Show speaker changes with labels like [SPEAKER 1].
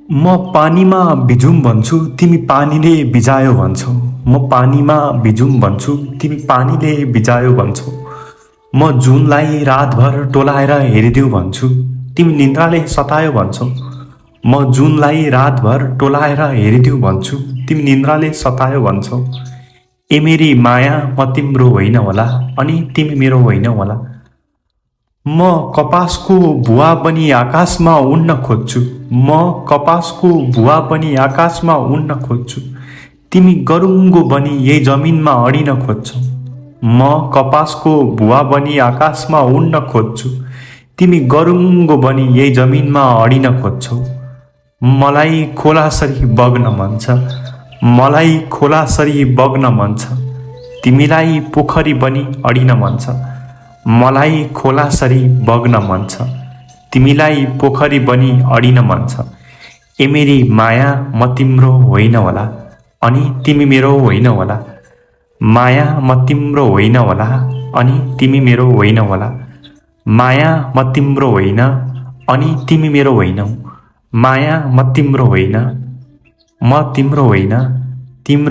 [SPEAKER 1] म पानीमा भिजुम भन्छु तिमी पानीले भिजायो भन्छौ। म पानीमा भिजुम भन्छु तिमी पानीले भिजायो भन्छौ। म जुनलाई रातभर टोलाएर हेरिदेऊ भन्छु तिमी निन्द्राले सतायो भन्छौ। म जुनलाई रातभर टोलाएर हेरिदेऊ भन्छु तिमी निन्द्राले सतायो भन्छौ। ए मेरी माया म तिम्रो होइन होला अनि तिमी मेरो होइन होला। म कपासको भुवा बनी आकाशमा उड्न खोज्छु। म कपासको भुवा बनी आकाशमा उड्न खोज्छु तिमी गरुङ्गो बनी यही जमिनमा अडिन खोज्छौ। म कपासको भुवा बनी आकाशमा उड्न खोज्छु तिमी गरुङ्गो बनी यही जमिनमा अडिन खोज्छौ। मलाई खोलासरी बग्न मन छ। मलाई खोलासरी बग्न मन छ तिमीलाई पोखरी बनी अडिन मन छ। मलाई खोलासरी बग्न मन छ तिमीलाई पोखरी बनी अडिन मन छ। ए मेरी माया म तिम्रो होइन होला अनि तिमी मेरो होइन होला। माया म तिम्रो होइन होला अनि तिमी मेरो होइन होला। माया म तिम्रो होइन अनि तिमी मेरो होइनौ। माया म तिम्रो होइन म तिम्रो होइन तिम्रो